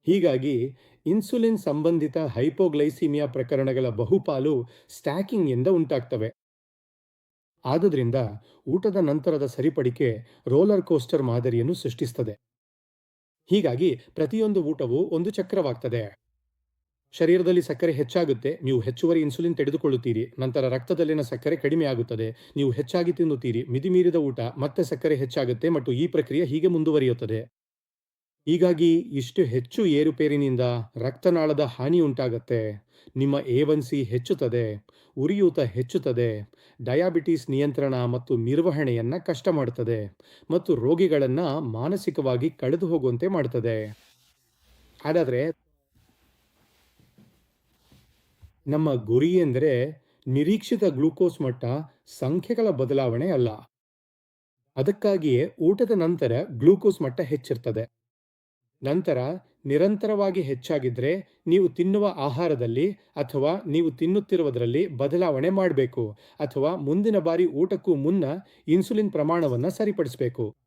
ಹೀಗಾಗಿ ಇನ್ಸುಲಿನ್ ಸಂಬಂಧಿತ ಹೈಪೋಗ್ಲೈಸಿಮಿಯಾ ಪ್ರಕರಣಗಳ ಬಹುಪಾಲು ಸ್ಟ್ಯಾಕಿಂಗ್ನಿಂದ ಉಂಟಾಗ್ತವೆ. ಆದುದರಿಂದ ಊಟದ ನಂತರದ ಸರಿಪಡಿಕೆ ರೋಲರ್ ಕೋಸ್ಟರ್ ಮಾದರಿಯನ್ನು ಸೃಷ್ಟಿಸುತ್ತದೆ. ಹೀಗಾಗಿ ಪ್ರತಿಯೊಂದು ಊಟವೂ ಒಂದು ಚಕ್ರವಾಗ್ತದೆ. ಶರೀರದಲ್ಲಿ ಸಕ್ಕರೆ ಹೆಚ್ಚಾಗುತ್ತೆ, ನೀವು ಹೆಚ್ಚುವರಿ ಇನ್ಸುಲಿನ್ ತೆಗೆದುಕೊಳ್ಳುತ್ತೀರಿ, ನಂತರ ರಕ್ತದಲ್ಲಿನ ಸಕ್ಕರೆ ಕಡಿಮೆ ಆಗುತ್ತದೆ, ನೀವು ಹೆಚ್ಚಾಗಿ ತಿನ್ನುತ್ತೀರಿ, ಮಿತಿಮೀರಿದ ಊಟ, ಮತ್ತೆ ಸಕ್ಕರೆ ಹೆಚ್ಚಾಗುತ್ತೆ ಮತ್ತು ಈ ಪ್ರಕ್ರಿಯೆ ಹೀಗೆ ಮುಂದುವರಿಯುತ್ತದೆ. ಹೀಗಾಗಿ ಇಷ್ಟು ಹೆಚ್ಚು ಏರುಪೇರಿನಿಂದ ರಕ್ತನಾಳದ ಹಾನಿ ಉಂಟಾಗತ್ತೆ, ನಿಮ್ಮ ಎ1ಸಿ ಹೆಚ್ಚುತ್ತದೆ, ಉರಿಯೂತ ಹೆಚ್ಚುತ್ತದೆ, ಡಯಾಬಿಟಿಸ್ ನಿಯಂತ್ರಣ ಮತ್ತು ನಿರ್ವಹಣೆಯನ್ನ ಕಷ್ಟ ಮಾಡುತ್ತದೆ ಮತ್ತು ರೋಗಿಗಳನ್ನ ಮಾನಸಿಕವಾಗಿ ಕಳೆದು ಹೋಗುವಂತೆ ಮಾಡುತ್ತದೆ. ಹಾಗಾದ್ರೆ ನಮ್ಮ ಗುರಿ ಎಂದರೆ ನಿರೀಕ್ಷಿತ ಗ್ಲೂಕೋಸ್ ಮಟ್ಟ ಸಂಖ್ಯೆಗಳ ಬದಲಾವಣೆ ಅಲ್ಲ. ಅದಕ್ಕಾಗಿಯೇ ಊಟದ ನಂತರ ಗ್ಲೂಕೋಸ್ ಮಟ್ಟ ಹೆಚ್ಚಿರ್ತದೆ. ನಂತರ ನಿರಂತರವಾಗಿ ಹೆಚ್ಚಾಗಿದ್ರೆ ನೀವು ತಿನ್ನುವ ಆಹಾರದಲ್ಲಿ ಅಥವಾ ನೀವು ತಿನ್ನುತ್ತಿರುವುದರಲ್ಲಿ ಬದಲಾವಣೆ ಮಾಡಬೇಕು ಅಥವಾ ಮುಂದಿನ ಬಾರಿ ಊಟಕ್ಕೂ ಮುನ್ನ ಇನ್ಸುಲಿನ್ ಪ್ರಮಾಣವನ್ನು ಸರಿಪಡಿಸಬೇಕು.